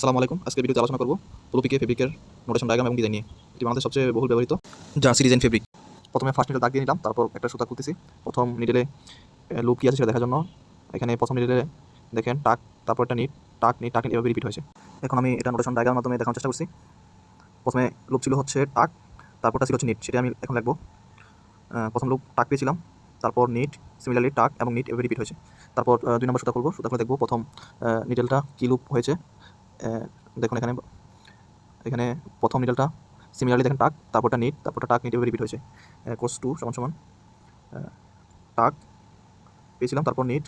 আসসালামু আলাইকুম। আজকের ভিডিওতে আলোচনা করব প্রোপিকে ফেব্রিকের নোটেশন ডায়াগ্রাম এবং ডিজাইন নিয়ে। এটি বাংলাদেশের সবচেয়ে বহুল ব্যবহৃত যা ডিজাইন ফেব্রিক। প্রথমে ফার্স্ট নিডল দাগ দিয়ে নিলাম, তারপর একটা সুতা খুলতেছি। প্রথম নিডলে লুপ কী আছে সেটা দেখার জন্য এখানে প্রথম নিডলে দেখেন টাক, তারপর একটা নিট, টাক নিট, টাক নিট এভাবে রিপিট হয়েছে। এখন আমি এটা নোটেশন ডায়াগ্রামের মাধ্যমে দেখানোর চেষ্টা করছি। প্রথমে লুপ ছিল হচ্ছে টাক, তারপরটা ছিল হচ্ছে নিট, সেটা আমি এখন লিখবো। প্রথম লুপ টাক পেয়েছিলাম, তারপর নিট, সিমিলারলি টাক এবং নিট এভাবে রিপিট হয়েছে। তারপর 2 নম্বর সুতা খুলবো, সুতা খুলে দেখবো প্রথম নিডলটা কী লুপ হয়েছে। দেখুন এখানে এখানে প্রথম নিডলটা সিমিলারলি দেখেন টাক, তারপরটা নিট, তারপরটা টাক নিট এভাবে রিপিট হয়েছে। কোর্স 2 সমান সমান টাক পেয়েছিলাম, তারপর নিট,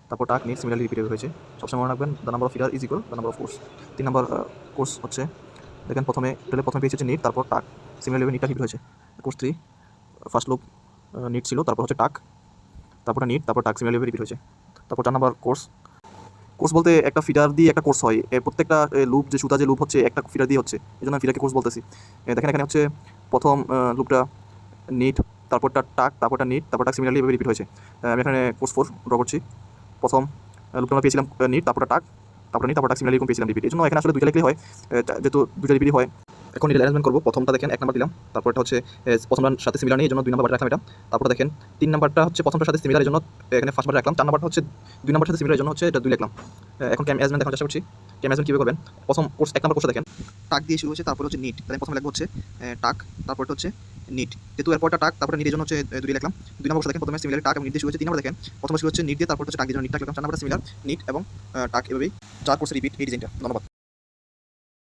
তারপর টাক নিট সিমিলারলি রিপিট হয়েছে। সবসময় মনে রাখবেন the number of figure is equal the number of course. 3 number course হচ্ছে দেখেন প্রথমে পেয়েছে হচ্ছে নিট, তারপর টাক সিমিলারলি নিটটা রিপিট হয়েছে। কোর্স 3 ফার্স্ট লুপ নিট ছিল, তারপর হচ্ছে টাক, তারপরটা নিট, তারপর টাক সিমিলারলি রিপিট হয়েছে। তারপর 4 নম্বর কোর্স বলতে একটা ফিডার দিয়ে একটা কোর্স হয়। প্রত্যেকটা লুপ যে সুতা যে লুপ হচ্ছে একটা ফিডার দিয়ে হচ্ছে, এই জন্য আমি ফিডারকে কোর্স বলতেছি। দেখেন এখানে হচ্ছে প্রথম লুপটা নিট, তারপরটা টাক, তারপরটা নিট, তারপর টাক সিমিলারলি এভাবে রিপিট হয়েছে। আমি এখানে কোর্স 4 ড্র করছি। প্রথম লুপটা আমরা পেয়েছিলাম নিট, তারপরটা টাক, তারপর নিট, তারপর টাক সিমিলারলি পেয়েছিলাম রিপিট। এই জন্য এখানে আসলে দুইটা লিখলেই হয়, যেহেতু দুইটা রিপিটই হয়। এখন এটা অ্যারেঞ্জমেন্ট করবো। প্রথমটা দেখেন 1 নাম্বার দিলাম, তারপরটা হচ্ছে প্রথমটার সাথে সিমিলার নেই, এই জন্য 2 নাম্বার বাটে রাখলাম এটা। তারপর দেখেন 3 নাম্বারটা হচ্ছে প্রথমটার সাথে সিমিলার, এই জন্য এখানে ফার্স্ট বাটে রাখলাম। 4 নাম্বারটা হচ্ছে 2 নাম্বারের সাথে সিমিলার, এই জন্য হচ্ছে এটা 2 লিখলাম। এখন অ্যারেঞ্জমেন্ট দেখানোর চেষ্টা করছি। অ্যারেঞ্জমেন্ট কীভাবে করবেন। প্রথম কোর্স 1 নাম্বার কোর্সে দেখেন টাক দিয়ে শুরু হচ্ছে, তারপর হচ্ছে নিট, তাহলে প্রথমে লিখবো হচ্ছে টাক, তারপরটা হচ্ছে নিট, যেহেতু এরপরটা টাক, তারপরে নিটের জন্য হচ্ছে 2 লিখলাম। 2 নম্বর দেখেন প্রথমে সিমিলার টাক এবং নিট দিয়ে শুরু হচ্ছে। 3 নম্বর দেখেন প্রথমে শুরু হচ্ছে নিট দিয়ে, তারপর হচ্ছে টাক দিয়ে জন্য নিট লিখলাম। 4 নম্বরটা সিমিলার নিট এবং টাক, এভাবেই 4 কোর্সে রিপিট এই ডিজাইনটা। ধন্যবাদ।